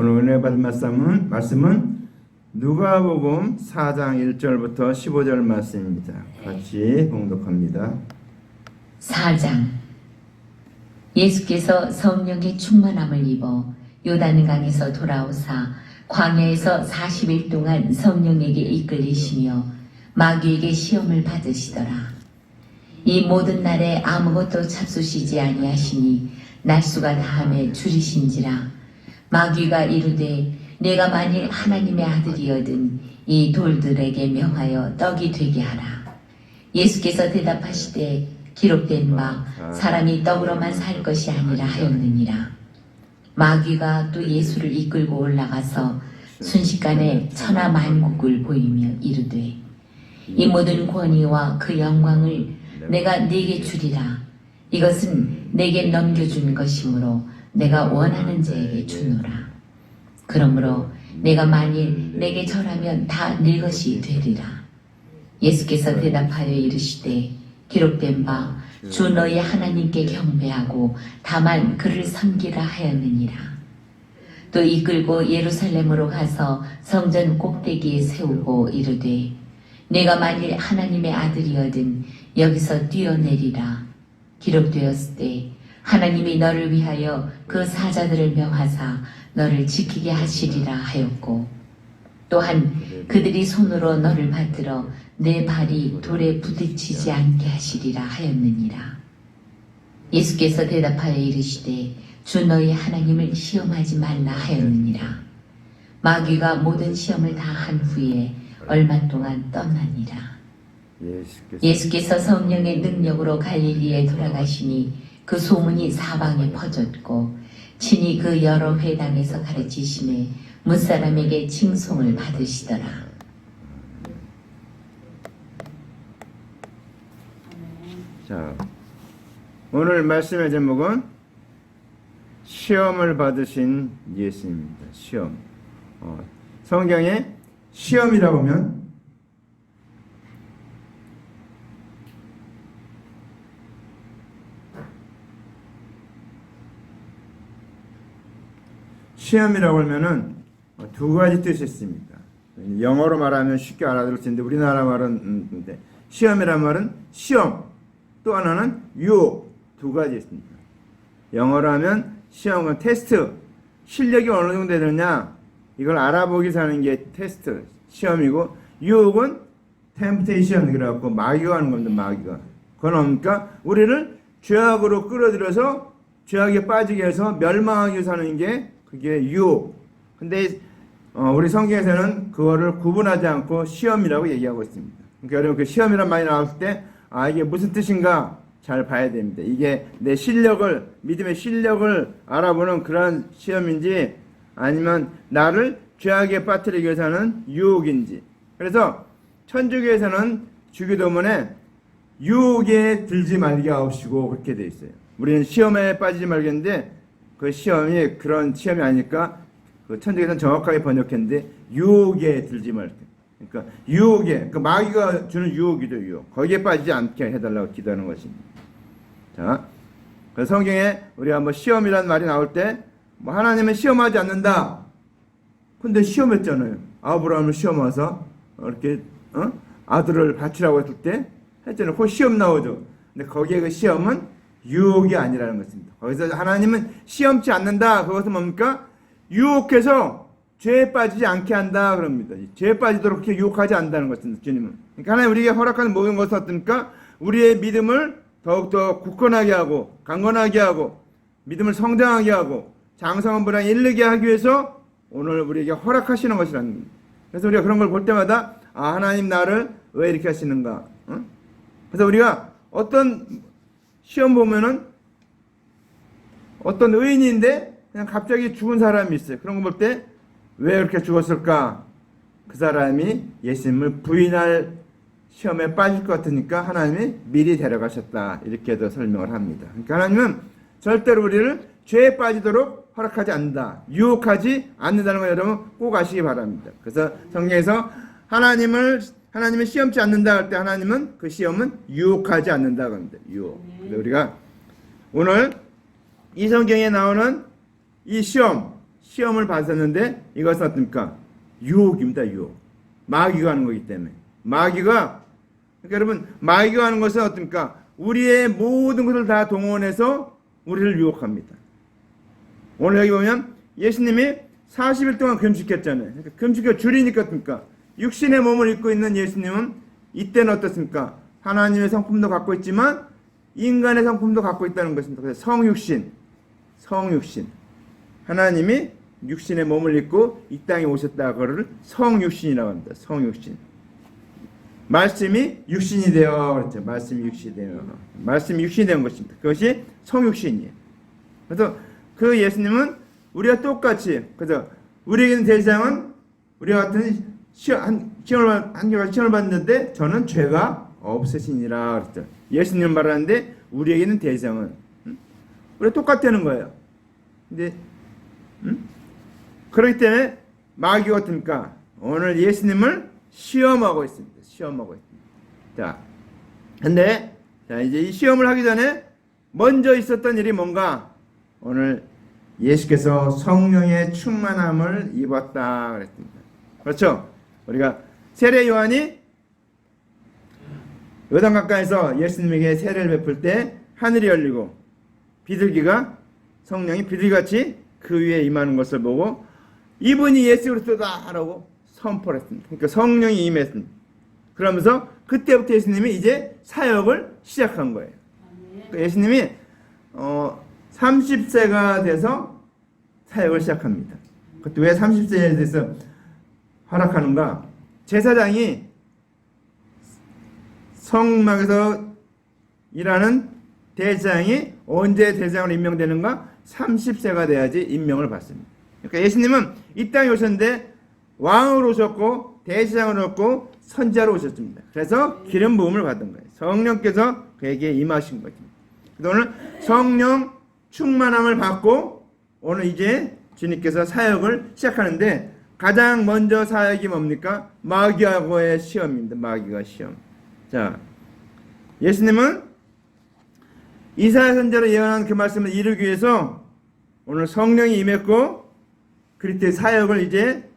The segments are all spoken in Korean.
오늘 은혜 받은 말씀은 누가복음 4장 1절부터 15절 말씀입니다. 같이 봉독합니다. 4장. 예수께서 성령의 충만함을 입어 요단강에서 돌아오사 광야에서 40일 동안 성령에게 이끌리시며 마귀에게 시험을 받으시더라. 이 모든 날에 아무것도 잡수시지 아니하시니 날수가 다함에 줄이신지라. 마귀가 이르되 내가 만일 하나님의 아들이거든 이 돌들에게 명하여 떡이 되게 하라. 예수께서 대답하시되 기록된 바 사람이 떡으로만 살 것이 아니라 하였느니라. 마귀가 또 예수를 이끌고 올라가서 순식간에 천하 만국을 보이며 이르되 이 모든 권위와 그 영광을 내가 네게 주리라. 이것은 내게 넘겨준 것이므로 내가 원하는 자에게 주노라. 그러므로 내가 만일 내게 절하면 다 네 것이 되리라. 예수께서 대답하여 이르시되 기록된 바 주 너희 하나님께 경배하고 다만 그를 섬기라 하였느니라. 또 이끌고 예루살렘으로 가서 성전 꼭대기에 세우고 이르되 내가 만일 하나님의 아들이거든 여기서 뛰어내리라. 기록되었을 때 하나님이 너를 위하여 그 사자들을 명하사 너를 지키게 하시리라 하였고 또한 그들이 손으로 너를 받들어 내 발이 돌에 부딪히지 않게 하시리라 하였느니라. 예수께서 대답하여 이르시되 주 너희 하나님을 시험하지 말라 하였느니라. 마귀가 모든 시험을 다 한 후에 얼마 동안 떠나니라. 예수께서 성령의 능력으로 갈릴리에 돌아가시니 그 소문이 사방에 퍼졌고 친히 그 여러 회당에서 가르치심에 무사람에게 칭송을 받으시더라. 자, 오늘 말씀의 제목은 시험을 받으신 예수입니다. 시험. 성경에 시험이라고 하면 시험이라고 하면은 두 가지 뜻이 있습니다. 영어로 말하면 쉽게 알아들을 수 있는데 우리나라 말은 시험이란 말은 시험, 또 하나는 유혹, 두 가지 있습니다. 영어로 하면 시험은 테스트, 실력이 어느 정도 되느냐 이걸 알아보기 위해서 하는 게 테스트, 시험이고 유혹은 템프테이션 그래갖고 마귀가 하는 겁니다. 마귀가. 그건 뭡니까? 우리를 죄악으로 끌어들여서 죄악에 빠지게 해서 멸망하기 위해서 하는 게 그게 유혹. 근데 우리 성경에서는 그거를 구분하지 않고 시험이라고 얘기하고 있습니다. 그러니까 여러분 그 시험이란 말이 나왔을 때 이게 무슨 뜻인가 잘 봐야 됩니다. 이게 내 실력을, 믿음의 실력을 알아보는 그런 시험인지 아니면 나를 죄악에 빠뜨리기 위해서 하는 유혹인지. 그래서 천주교에서는 주기도문에 유혹에 들지 말게 하옵시고 그렇게 돼 있어요. 우리는 시험에 빠지지 말겠는데 그 시험이 그런 시험이 아니니까 그 천주교에서는 정확하게 번역했는데 유혹에 들지 말게. 그러니까 유혹에, 그 마귀가 주는 유혹이죠, 유혹. 거기에 빠지지 않게 해달라고 기도하는 것입니다. 자, 그 성경에 우리가 뭐 시험이라는 말이 나올 때 뭐 하나님은 시험하지 않는다. 근데 시험했잖아요. 아브라함을 시험 와서 이렇게 아들을 바치라고 했을 때 했잖아요. 그 시험 나오죠. 근데 거기에 그 시험은 유혹이 아니라는 것입니다. 거기서 하나님은 시험치 않는다. 그것은 뭡니까? 유혹해서 죄에 빠지지 않게 한다. 그럽니다. 죄에 빠지도록 그렇게 유혹하지 않는다는 것입니다. 주님은. 그러니까 하나님 우리에게 허락하는 모든 것은 어떻습니까? 우리의 믿음을 더욱더 굳건하게 하고 강건하게 하고 믿음을 성장하게 하고 장성한 분에 이르게 하기 위해서 오늘 우리에게 허락하시는 것이라는 겁니다. 그래서 우리가 그런 걸 볼 때마다 하나님 나를 왜 이렇게 하시는가? 그래서 우리가 어떤 시험 보면은 어떤 의인인데 그냥 갑자기 죽은 사람이 있어요. 그런 거 볼 때 왜 그렇게 죽었을까? 그 사람이 예수님을 부인할 시험에 빠질 것 같으니까 하나님이 미리 데려가셨다. 이렇게도 설명을 합니다. 그러니까 하나님은 절대로 우리를 죄에 빠지도록 허락하지 않는다. 유혹하지 않는다는 거 여러분 꼭 아시기 바랍니다. 그래서 성경에서 하나님을 시험치 않는다 할 때 하나님은 그 시험은 유혹하지 않는다고 합니다. 유혹. 그래서 우리가 오늘 이 성경에 나오는 이 시험 시험을 받았는데 이것은 어떻습니까? 유혹입니다. 유혹. 마귀가 하는 거기 때문에. 마귀가 그러니까 여러분 마귀가 하는 것은 어떻습니까? 우리의 모든 것을 다 동원해서 우리를 유혹합니다. 오늘 여기 보면 예수님이 40일 동안 금식했잖아요. 그러니까 금식을 줄이니까 어떻습니까? 육신의 몸을 입고 있는 예수님은 이때는 어떻습니까? 하나님의 성품도 갖고 있지만 인간의 성품도 갖고 있다는 것입니다. 그래서 성육신. 하나님이 육신의 몸을 입고 이 땅에 오셨다. 그거를 성육신이라고 합니다. 성육신. 말씀이 육신이 되어 그렇죠. 말씀이 육신이 되어. 말씀이 육신이 된 것입니다. 그것이 성육신이에요. 그래서 그 예수님은 우리가 똑같이 그래서 우리에게는 대상은 우리와 같은 시험을 받는데 저는 죄가 없으시니라 그랬죠. 예수님 말하는데 우리에게는 대상은 우리가 똑같다는 거예요. 근데 그렇기 때문에 마귀가 어떻습니까? 오늘 예수님을 시험하고 있습니다. 자, 근데 자 이제 이 시험을 하기 전에 먼저 있었던 일이 뭔가? 오늘 예수께서 성령의 충만함을 입었다 그랬습니다. 그렇죠? 우리가 세례 요한이 요단강가에서 예수님에게 세례를 베풀 때 하늘이 열리고 비둘기가 성령이 비둘기같이 그 위에 임하는 것을 보고 이분이 예수 그리스도다라고 선포를 했습니다. 그러니까 성령이 임했습니다. 그러면서 그때부터 예수님이 이제 사역을 시작한 거예요. 그러니까 예수님이 30세가 돼서 사역을 시작합니다. 그것도 왜 30세에 대해서 허락하는가? 제사장이 성막에서 일하는 대장이 언제 대장으로 임명되는가? 30세가 돼야지 임명을 받습니다. 그러니까 예수님은 이 땅에 오셨는데 왕으로 오셨고 대제사장으로 오셨고 선지자로 오셨습니다. 그래서 기름 부음을 받은 거예요. 성령께서 그에게 임하신 거죠. 그래서 오늘 성령 충만함을 받고 오늘 이제 주님께서 사역을 시작하는데 가장 먼저 사역이 뭡니까? 마귀하고의 시험입니다. 마귀가 시험. 자, 예수님은 이사야 선지자로 예언한 그 말씀을 이루기 위해서 오늘 성령이 임했고 그리스도의 사역을 이제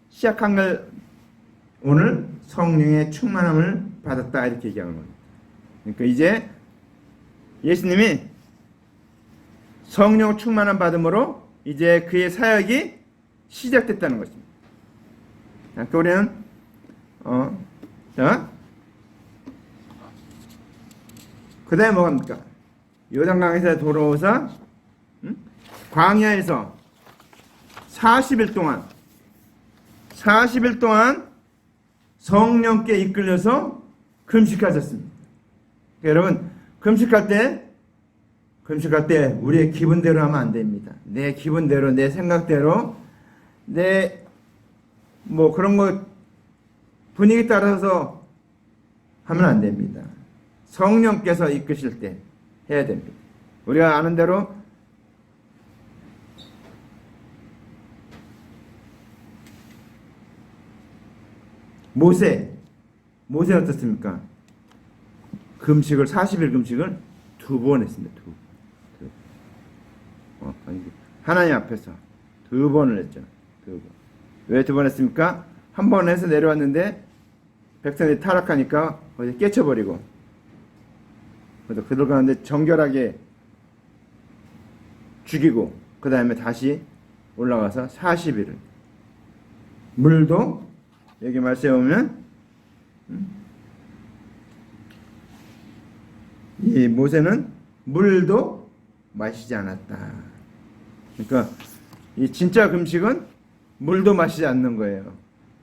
시작한 걸 오늘 성령의 충만함을 받았다 이렇게 얘기하는 겁니다. 그러니까 이제 예수님이 성령 충만함 받음으로 이제 그의 사역이 시작됐다는 것입니다. 자, 우리는 자, 그 다음에 뭐가 합니까? 요단강에서 돌아오사 광야에서 40일 동안 성령께 이끌려서 금식하셨습니다. 여러분 금식할 때 우리의 기분대로 하면 안 됩니다. 내 기분대로, 내 생각대로, 내 뭐 그런 거 분위기 따라서 하면 안 됩니다. 성령께서 이끄실 때 해야 됩니다. 우리가 아는 대로 모세는 어떻습니까? 40일 금식을 2번 했습니다. 하나님 앞에서 2번을 했죠. 2번. 왜 2번 했습니까? 한 번 해서 내려왔는데 백성들이 타락하니까 거기서 깨쳐버리고 그래서 그들 가운데 정결하게 죽이고 그 다음에 다시 올라가서 40일을 물도 여기 말씀에 보면 이 모세는 물도 마시지 않았다. 그러니까 이 진짜 금식은 물도 마시지 않는 거예요.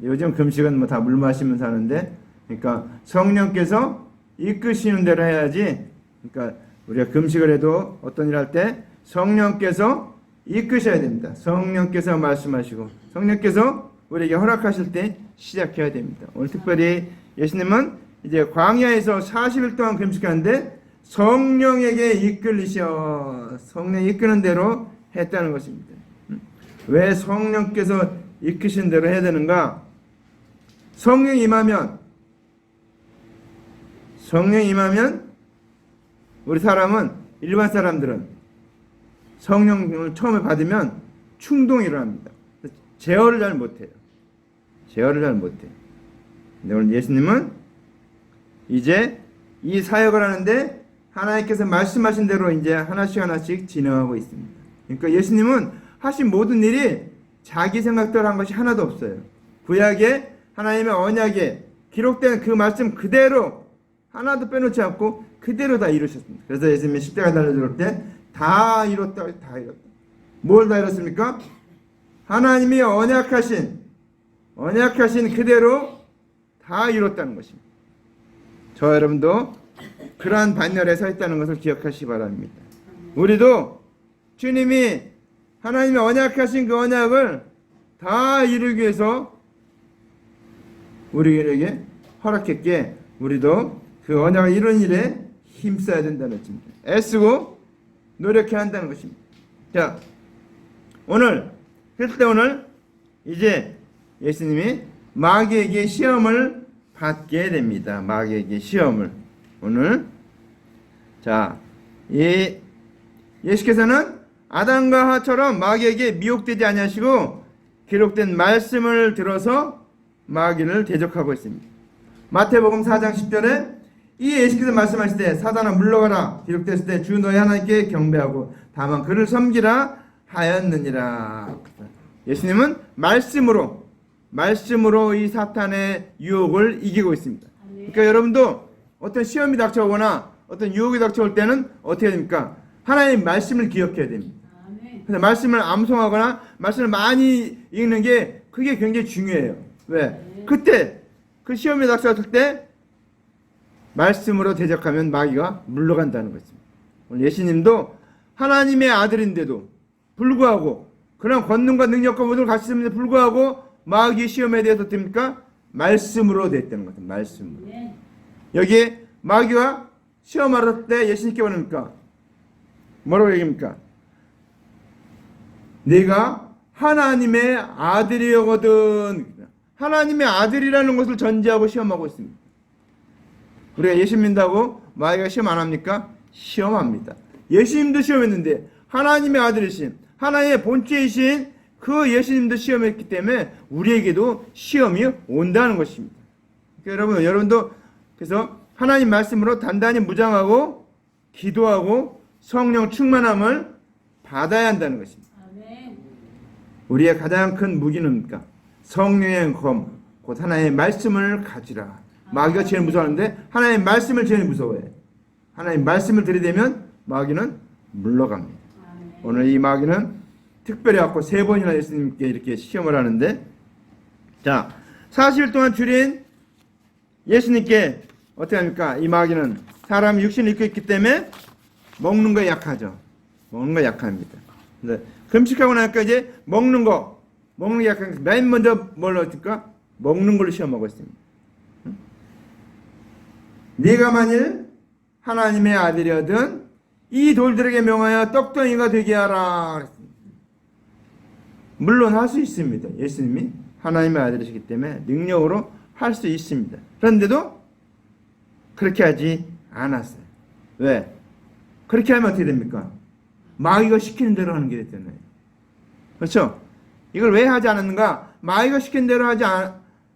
요즘 금식은 뭐 다 물 마시면서 하는데, 그러니까 성령께서 이끄시는 대로 해야지. 그러니까 우리가 금식을 해도 어떤 일 할 때 성령께서 이끄셔야 됩니다. 성령께서 말씀하시고 성령께서 우리에게 허락하실 때 시작해야 됩니다. 오늘 특별히 예수님은 이제 광야에서 40일 동안 금식하는데 성령에게 이끌리셔 성령이 이끄는 대로 했다는 것입니다. 왜 성령께서 이끄신 대로 해야 되는가? 성령이 임하면 우리 사람은 일반 사람들은 성령을 처음에 받으면 충동이 일어납니다. 제어를 잘 못해요. 제어를 잘 못해. 근데 오늘 예수님은 이제 이 사역을 하는데 하나님께서 말씀하신 대로 이제 하나씩 진행하고 있습니다. 그러니까 예수님은 하신 모든 일이 자기 생각대로 한 것이 하나도 없어요. 구약에 하나님의 언약에 기록된 그 말씀 그대로 하나도 빼놓지 않고 그대로 다 이루셨습니다. 그래서 예수님이 십자가 달려 죽을 때 다 이뤘다, 다 이뤘다. 뭘 다 이뤘습니까? 하나님이 언약하신 그대로 다 이뤘다는 것입니다. 저 여러분도 그러한 반열에 서 있다는 것을 기억하시기 바랍니다. 우리도 주님이 하나님이 언약하신 그 언약을 다 이루기 위해서 우리에게 허락했기에 우리도 그 언약을 이루는 일에 힘써야 된다는 것입니다. 애쓰고 노력해야 한다는 것입니다. 자, 오늘 이제 예수님이 마귀에게 시험을 받게 됩니다. 마귀에게 시험을. 오늘 자, 이 예수께서는 아담과 하와처럼 마귀에게 미혹되지 아니하시고 기록된 말씀을 들어서 마귀를 대적하고 있습니다. 마태복음 4장 10절에 이 예수께서 말씀하실 때 사단아 물러가라 기록됐을 때 주 너희 하나님께 경배하고 다만 그를 섬기라 하였느니라. 예수님은 말씀으로 이 사탄의 유혹을 이기고 있습니다. 그러니까 여러분도 어떤 시험이 닥쳐오거나 어떤 유혹이 닥쳐올 때는 어떻게 해야 됩니까? 하나님의 말씀을 기억해야 됩니다. 그래서 말씀을 암송하거나 말씀을 많이 읽는 게 그게 굉장히 중요해요. 왜? 그때 그 시험이 닥쳐왔을 때 말씀으로 대적하면 마귀가 물러간다는 것입니다. 오늘 예수님도 하나님의 아들인데도 불구하고 그런 권능과 능력과 모든 걸 가지셨음에도 불구하고 마귀의 시험에 대해서 됩니까? 말씀으로 됐다는 것입니다. 말씀으로. 여기에 마귀가 시험할 때 예수님께 뭐랍니까? 뭐라고 얘기합니까? 내가 하나님의 아들이거든. 하나님의 아들이라는 것을 전제하고 시험하고 있습니다. 우리가 예수님 믿는다고 마귀가 시험 안 합니까? 시험합니다. 예수님도 시험했는데 하나님의 아들이신 하나님의 본체이신 그 예수님도 시험했기 때문에 우리에게도 시험이 온다는 것입니다. 그러니까 여러분도 그래서 하나님 말씀으로 단단히 무장하고 기도하고 성령 충만함을 받아야 한다는 것입니다. 우리의 가장 큰 무기는 뭡니까? 성령의 검, 곧 하나님의 말씀을 가지라. 마귀가 제일 무서워하는데 하나님의 말씀을 제일 무서워해. 하나님의 말씀을 들이대면 마귀는 물러갑니다. 오늘 이 마귀는 특별히 갖고 3번이나 예수님께 이렇게 시험을 하는데, 자, 40일 동안 줄인 예수님께 어떻게 합니까? 이 마귀는 사람 육신을 입고 있기 때문에 먹는 거에 약하죠. 먹는 거에 약합니다. 근데 금식하고 나니까 이제 먹는 게 약하니까 맨 먼저 뭘 할까? 먹는 걸로 시험하고 있습니다. 네가 만일 하나님의 아들이거든 이 돌들에게 명하여 떡덩이가 되게 하라 그랬습니다. 물론 할 수 있습니다. 예수님이 하나님의 아들이시기 때문에 능력으로 할 수 있습니다. 그런데도 그렇게 하지 않았어요. 왜? 그렇게 하면 어떻게 됩니까? 마귀가 시키는 대로 하는 게 됐잖아요. 그렇죠? 이걸 왜 하지 않았는가? 마귀가 시킨 대로 하지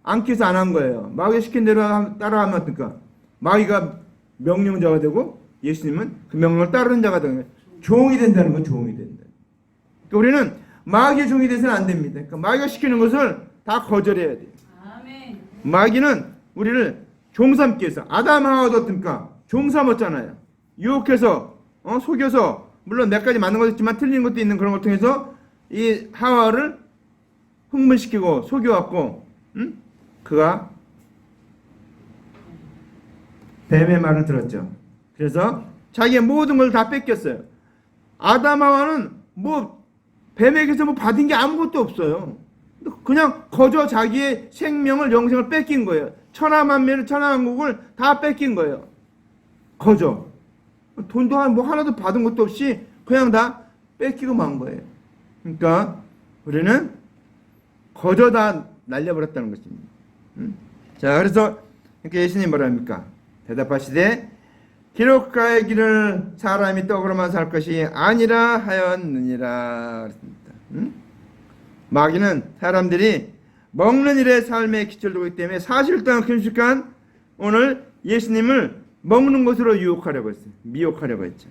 않기 위해서 안 한 거예요. 마귀가 시킨 대로 따라하면 어떨까? 마귀가 명령자가 되고 예수님은 그 명령을 따르는 자가 되는 거예요. 종이 된다는 건 종이 된다. 그러니까 우리는 마귀의 종이 돼서는 안 됩니다. 그러니까 마귀가 시키는 것을 다 거절해야 돼요. 아멘. 마귀는 우리를 종 삼기 위해서 아담 하와도 어떻습니까? 종 삼았잖아요. 유혹해서 속여서 물론 몇 가지 맞는 것도 있지만 틀린 것도 있는 그런 걸 통해서 이 하와를 흥분시키고 속여왔고 그가 뱀의 말을 들었죠. 그래서 자기의 모든 걸 다 뺏겼어요. 아담 하와는 뱀에게서 받은 게 아무것도 없어요. 그냥 거저 자기의 생명을 영생을 뺏긴 거예요. 천하만민을 천하만국을 다 뺏긴 거예요. 거저 돈도 하나도 받은 것도 없이 그냥 다 뺏기고 만 거예요. 그러니까 우리는 거저 다 날려버렸다는 것입니다. 자, 그래서 이렇게 예수님 뭐라 합니까? 대답하시되 기록가의 길을 사람이 떡으로만 살 것이 아니라 하였느니라 그랬습니다. 마귀는 사람들이 먹는 일에 삶의 기초를 두고 있기 때문에 40일 동안 금식한 오늘 예수님을 먹는 것으로 유혹하려고 했어요. 미혹하려고 했죠.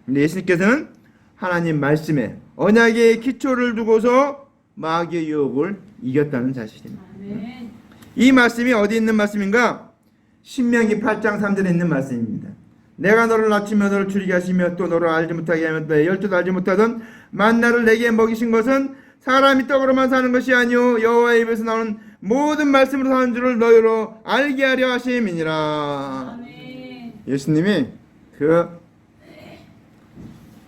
근데 예수님께서는 하나님 말씀에 언약의 기초를 두고서 마귀의 유혹을 이겼다는 사실입니다. 아멘. 이 말씀이 어디 있는 말씀인가? 신명기 8장 3절에 있는 말씀입니다. 내가 너를 낮추며 너를 줄이게 하시며 또 너를 알지 못하게 하며 너의 열조도 알지 못하던 만나를 내게 먹이신 것은 사람이 떡으로만 사는 것이 아니오 여호와의 입에서 나오는 모든 말씀으로 사는 줄을 너희로 알게 하려 하심이니라. 아멘. 예수님이 그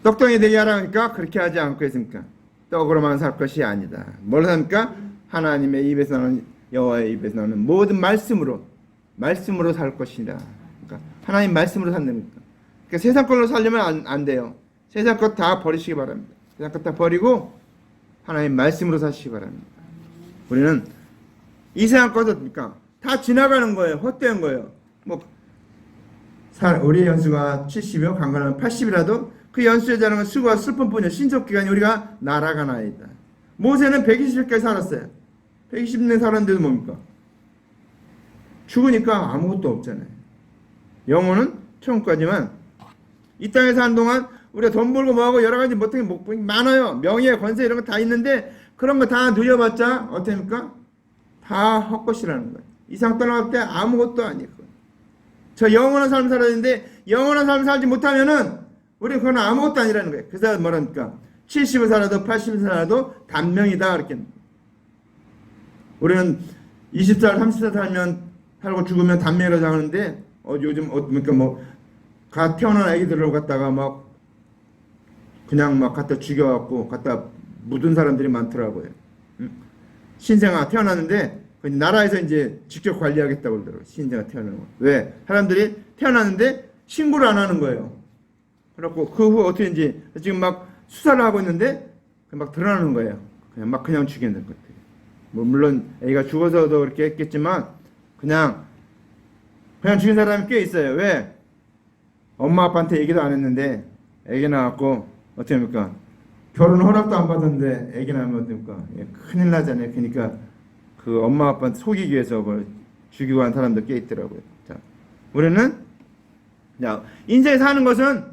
떡덩이 되게 하라니까 그렇게 하지 않고 했습니까? 떡으로만 살 것이 아니다. 뭘 합니까? 하나님의 입에서 나오는 여호와의 입에서 나오는 모든 말씀으로 살 것이다. 그러니까 하나님 말씀으로 산답니까? 그러니까 세상 걸로 살려면 안 돼요. 세상 것 다 버리시기 바랍니다. 세상 것 다 버리고 하나님 말씀으로 사시기 바랍니다. 우리는 이 세상 것은 다 지나가는 거예요. 헛되는 거예요. 우리의 연수가 70이요 강건하면 80이라도 그 연수에 자는 건 수고와 슬픔뿐이요 신속기간이 우리가 날아가나이다. 모세는 120세까지 살았어요. 120년 살았는데도 뭡니까? 죽으니까 아무것도 없잖아요. 영혼은 천국까지만 이 땅에 사는 동안 우리가 돈 벌고 뭐하고 여러 가지 못하는 게 많아요. 명예, 권세 이런 거 다 있는데 그런 거 다 누려봤자 어떻습니까? 다 헛것이라는 거예요. 이상 떠나갈 때 아무것도 아니고 저 영원한 삶을 살아야 되는데 영원한 삶을 살지 못하면은 우리 그건 아무것도 아니라는 거예요. 그래서 뭐랍니까? 70을 살아도 80을 살아도 단명이다 이렇게. 우리는 20살, 30살 살고 죽으면 단명이라고 하는데 요즘 그러니까 갓 태어난 아기들을 갖다가 그냥 갖다 죽여갖고 갖다 묻은 사람들이 많더라고요. 신생아 태어났는데 나라에서 이제 직접 관리하겠다고 그러더라고요. 신생아 태어나는 거. 왜? 사람들이 태어났는데 신고를 안 하는 거예요. 그래갖고 그 후 어떻게 이제 지금 수사를 하고 있는데 드러나는 거예요. 그냥 죽이는 것 같아요. 물론 애가 죽어서도 그렇게 했겠지만 그냥 죽인 사람이 꽤 있어요. 왜? 엄마 아빠한테 얘기도 안 했는데 애기 낳았고 어떻게 합니까? 결혼 허락도 안 받았는데 애기 낳으면 어떻습니까? 큰일 나잖아요. 그러니까 그 엄마 아빠한테 속이기 위해서 그걸 죽이고 한 사람도 꽤 있더라고요. 자, 우리는 인생에 사는 것은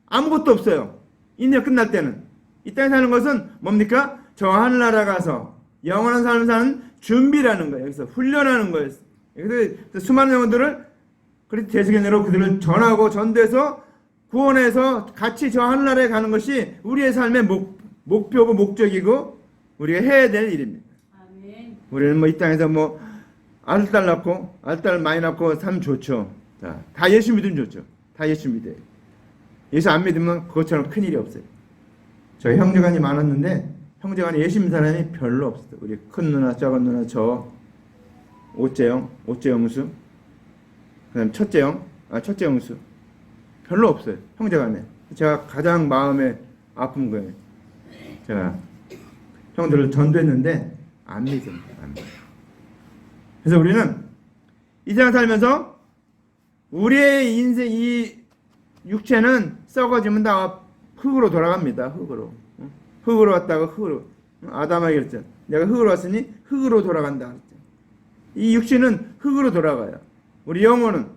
아무것도 없어요. 인생 끝날 때는 이 땅에 사는 것은 뭡니까? 저 하늘나라 가서 영원한 삶을 사는 준비라는 거예요. 여기서 훈련하는 거예요. 그래서 수많은 영혼들을 그리스도 대속인으로 그들을 전하고 전도해서 구원해서 같이 저 하늘나라에 가는 것이 우리의 삶의 목표고 목적이고 우리가 해야 될 일입니다. 아멘. 우리는 이 땅에서 알딸 낳고 알딸 많이 낳고 살면 좋죠. 자, 다 예수 믿으면 좋죠. 다 예수 믿어요. 예수 안 믿으면 그것처럼 큰 일이 없어요. 저 형제간이 많았는데 형제간에 예수 믿는 사람이 별로 없어요. 우리 큰 누나, 작은 누나, 저 오째영수, 그다음 첫째 영수 별로 없어요. 형제간에. 제가 가장 마음에 아픈 거예요. 제가 형들을 전도했는데 안 믿어요. 그래서 우리는 이 세상 살면서 우리의 인생 이 육체는 썩어지면 다 흙으로 돌아갑니다. 흙으로 왔다가 흙으로. 아담에게 그랬죠. 내가 흙으로 왔으니 흙으로 돌아간다. 이 육신은 흙으로 돌아가요. 우리 영혼은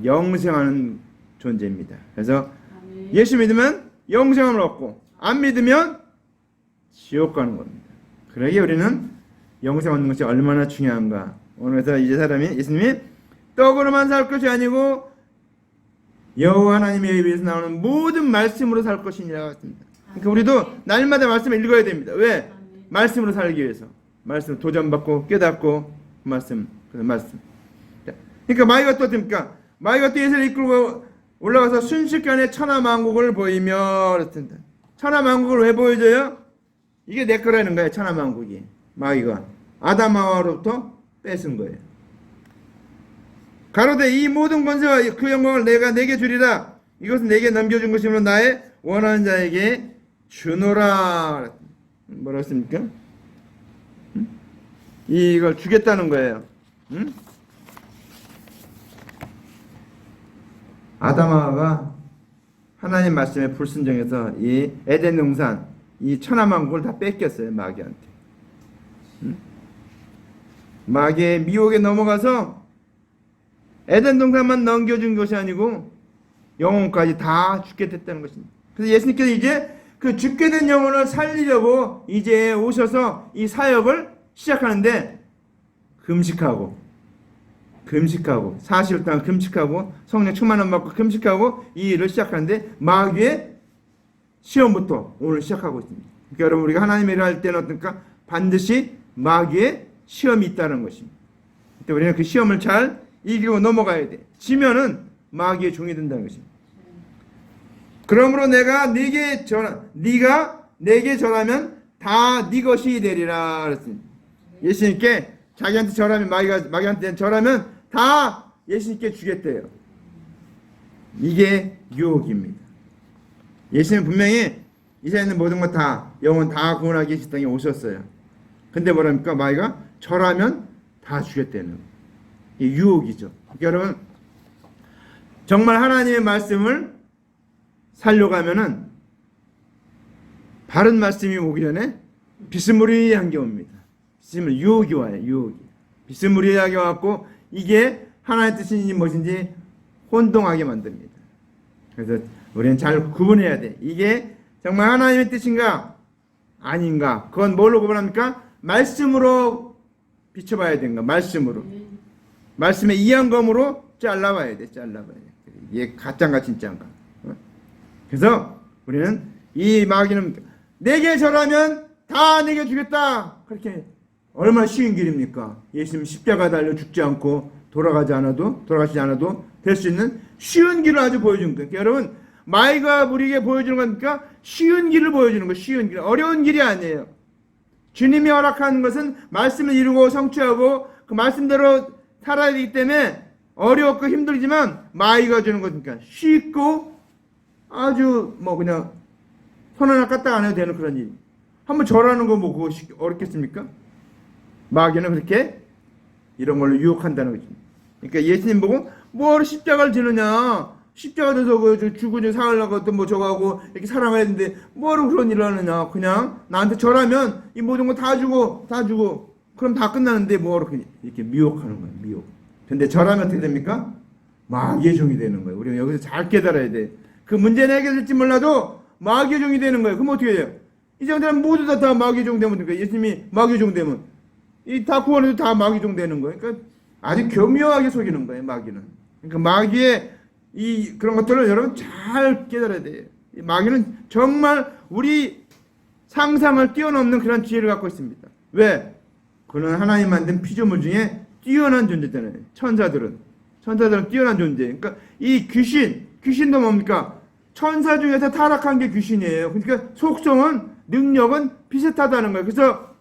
영생하는 존재입니다. 그래서 아멘. 예수 믿으면 영생함을 얻고 안 믿으면 지옥 가는 겁니다. 그러기에 우리는 영생 얻는 것이 얼마나 중요한가. 오늘에서 이제 예수님이 떡으로만 살 것이 아니고 여호와 하나님의 입에서 나오는 모든 말씀으로 살 것이니라 했습니다. 그러니까 우리도 날마다 말씀을 읽어야 됩니다. 왜? 말씀으로 살기 위해서. 말씀 도전받고 깨닫고 그 말씀. 그러니까 마귀가 또 어떻습니까? 마귀가 또 예수를 이끌고 올라가서 순식간에 천하만국을 보이며 그랬습니다. 천하만국을 왜 보여줘요? 이게 내 거라는 거예요. 천하만국이. 마귀가 아담하와로부터 뺏은 거예요. 가로되 이 모든 권세와 그 영광을 내가 내게 주리라. 이것은 내게 넘겨준 것이므로 나의 원하는 자에게 주노라. 뭐라 했습니까? 이걸 주겠다는 거예요. 응? 아담하와가 하나님 말씀에 불순종해서 이 에덴 동산 이 천하만국을 다 뺏겼어요. 마귀한테. 마귀의 미혹에 넘어가서 에덴 동산만 넘겨준 것이 아니고 영혼까지 다 죽게 됐다는 것입니다. 그래서 예수님께서 이제 그 죽게 된 영혼을 살리려고 이제 오셔서 이 사역을 시작하는데 금식하고 40일 동안 금식하고 성령 충만함 받고 금식하고 이 일을 시작하는데 마귀의 시험부터 오늘 시작하고 있습니다. 그러니까 여러분 우리가 하나님의 일을 할 때는 어떨까? 반드시 마귀의 시험이 있다는 것입니다. 그때 우리는 그 시험을 잘 이기고 넘어가야 돼. 지면은 마귀의 종이 된다는 것입니다. 그러므로 네가 내게 절하면 다 네 것이 되리라 그랬습니다. 예수님께 자기한테 절하면 마귀한테 절하면 다 예수님께 주겠대요. 이게 유혹입니다. 예수님은 분명히 이 세상에 있는 모든 것 다 영혼 다 구원하기 위해 이 땅에 오셨어요. 근데 뭐랍니까? 마귀가 절하면 다 주겠다는 이 유혹이죠. 그러니까 여러분 정말 하나님의 말씀을 살려가면은 바른 말씀이 오기 전에 비스무리한 게 옵니다. 유혹이 와요. 유혹이. 비스무리하게 와갖고 이게 하나님의 뜻인지 무엇인지 혼동하게 만듭니다. 그래서 우리는 잘 구분해야 돼. 이게 정말 하나님의 뜻인가 아닌가. 그건 뭘로 구분합니까? 말씀으로 비춰봐야 되는 거. 말씀으로. 말씀의 이한검으로 잘라봐야 돼. 잘라봐야 돼. 이게 가짜인가 진짜인가. 그래서 우리는 이 마귀는 내게 절하면 다 내게 주겠다. 그렇게 얼마나 쉬운 길입니까? 예수님 십자가 달려 죽지 않고 돌아가시지 않아도 될 수 있는 쉬운 길을 아주 보여준 거예요. 그러니까 여러분 마귀가 우리에게 보여주는 거니까 쉬운 길을 보여주는 거예요. 쉬운 길. 어려운 길이 아니에요. 주님이 허락하는 것은 말씀을 이루고 성취하고 그 말씀대로 살아야 되기 때문에 어렵고 힘들지만 마귀가 주는 거니까 쉽고 아주 그냥 손 하나 까딱 안 해도 되는 그런 일. 한번 절하는 거 그거 어렵겠습니까? 마귀는 그렇게 이런 걸로 유혹한다는 거지. 그러니까 예수님 보고 뭐하러 십자가를 지느냐? 십자가 져서 죽고 사흘라고 또 저거 하고 이렇게 사랑해야 되는데 뭐하러 그런 일을 하느냐? 그냥 나한테 절하면 이 모든 거 다 주고 그럼 다 끝나는데 뭐하러 이렇게 미혹하는 거예요. 미혹. 근데 절하면 어떻게 됩니까? 마귀의 종이 되는 거예요. 우리가 여기서 잘 깨달아야 돼. 그 문제는 해결될지 몰라도 마귀의 종이 되는 거예요. 그럼 어떻게 돼요? 이 사람들은 모두 다 마귀의 종 되면 되니까 예수님이 마귀의 종 되면 이 다 구원해도 다 마귀의 종 되는 거예요. 그러니까 아주 교묘하게 속이는 거예요. 마귀는. 그러니까 마귀의 그런 것들을 여러분 잘 깨달아야 돼요. 마귀는 정말 우리 상상을 뛰어넘는 그런 지혜를 갖고 있습니다. 왜? 그는 하나님 만든 피조물 중에 뛰어난 존재잖아요. 천사들은 뛰어난 존재. 그러니까 이 귀신도 뭡니까? 천사 중에서 타락한 게 귀신이에요. 그러니까 속성은 능력은 비슷하다는 거예요. 그래서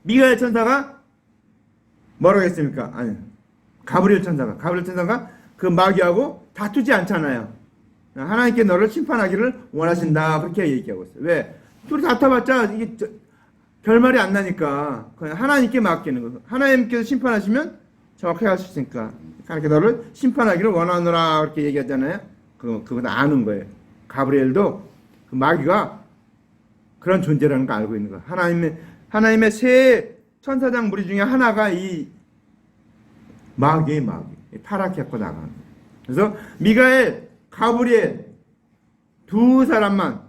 미가엘 천사가 뭐라고 했습니까? 아니, 가브리엘 천사가 그 마귀하고 다투지 않잖아요. 하나님께 너를 심판하기를 원하신다. 그렇게 얘기하고 있어요. 왜? 둘이 다퉈봤자 이게 결말이 안 나니까 그냥 하나님께 맡기는 거예요. 하나님께서 심판하시면 정확하게 할 수 있으니까 하나님께 너를 심판하기를 원하노라 그렇게 얘기하잖아요. 그건 아는 거예요. 가브리엘도 그 마귀가 그런 존재라는 거 알고 있는 거예요. 하나님의 세 천사장 무리 중에 하나가 이 마귀 타락했고 나간 거예요. 그래서 미가엘, 가브리엘 두 사람만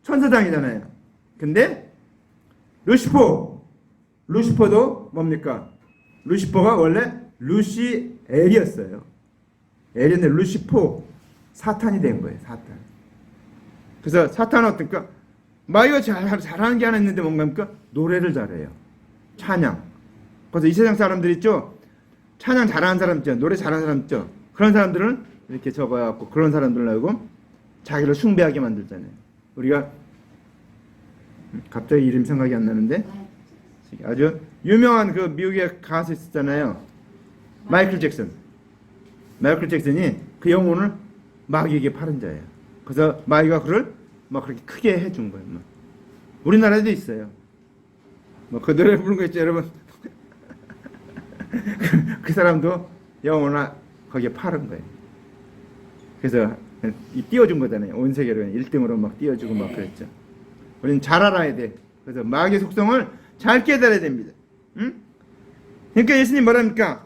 천사장이잖아요. 근데 루시퍼도 뭡니까? 루시퍼가 원래 루시엘이었어요. 엘인데 루시퍼 사탄이 된 거예요. 사탄. 그래서 사탄은 어떨까? 마귀가 잘하는 게 하나 있는데 뭔가입니까? 노래를 잘해요. 찬양. 그래서 이 세상 사람들 있죠? 찬양 잘하는 사람 있죠? 노래 잘하는 사람 있죠? 그런 사람들은 이렇게 적어갖고 그런 사람들 알고 자기를 숭배하게 만들잖아요. 우리가 갑자기 이름 생각이 안 나는데 아주 유명한 그 미국의 가수 있었잖아요. 마이클 잭슨이 그 영혼을 마귀에게 팔은 자예요. 그래서 마귀가 그를 막 그렇게 크게 해준 거예요. 막. 우리나라에도 있어요. 그 노래 부르는 거 있죠, 여러분. 그 사람도 영혼을 거기에 팔은 거예요. 그래서 띄워준 거잖아요. 온 세계로 1등으로 막 띄워주고 막 그랬죠. 우리는 잘 알아야 돼. 그래서 마귀의 속성을 잘 깨달아야 됩니다. 응? 그러니까 예수님 뭐랍니까?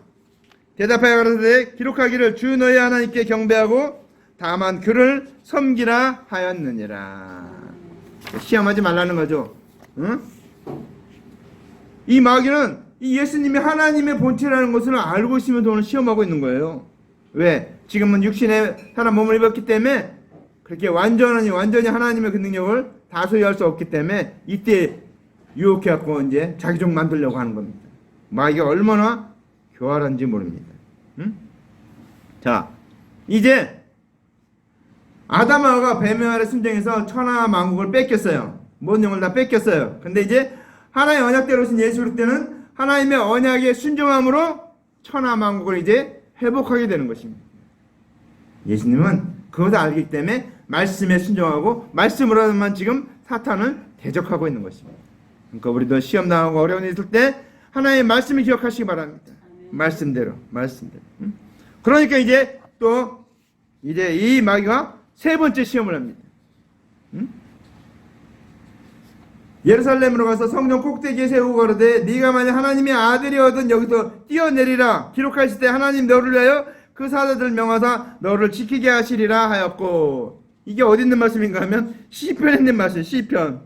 대답하여 가라사대 기록하기를 주 너희 하나님께 경배하고 다만 그를 섬기라 하였느니라. 시험하지 말라는 거죠. 응? 이 마귀는 이 예수님이 하나님의 본체라는 것을 알고 있으면서 오늘 시험하고 있는 거예요. 왜? 지금은 육신의 사람 몸을 입었기 때문에 그렇게 완전히 하나님의 그 능력을 다 소유할 수 없기 때문에 이때 유혹해갖고 이제 자기 종 만들려고 하는 겁니다. 마귀가 얼마나 교활한지 모릅니다. 응? 자, 이제 아담하가 뱀의 아래 순종해서 천하 만국을 뺏겼어요. 모든 영을 다 뺏겼어요. 근데 이제 하나의 언약대로 오신 예수 그리스도는 하나님의 언약에 순종함으로 천하 만국을 이제 회복하게 되는 것입니다. 예수님은 그것을 알기 때문에 말씀에 순종하고 말씀으로만 지금 사탄을 대적하고 있는 것입니다. 그러니까 우리도 시험 당하고 어려운 일 있을 때 하나님의 말씀을 기억하시기 바랍니다. 말씀대로. 응? 그러니까 이제 또 이제 이 마귀가 세 번째 시험을 합니다. 응? 예루살렘으로 가서 성전 꼭대기에 세우고 가로되 네가 만약 하나님의 아들이거든 여기서 뛰어내리라. 기록하실 때 하나님 너를 위하여 그 사자들을 명하사 너를 지키게 하시리라 하였고, 이게 어디 있는 말씀인가 하면 시편에 있는 말씀. 시편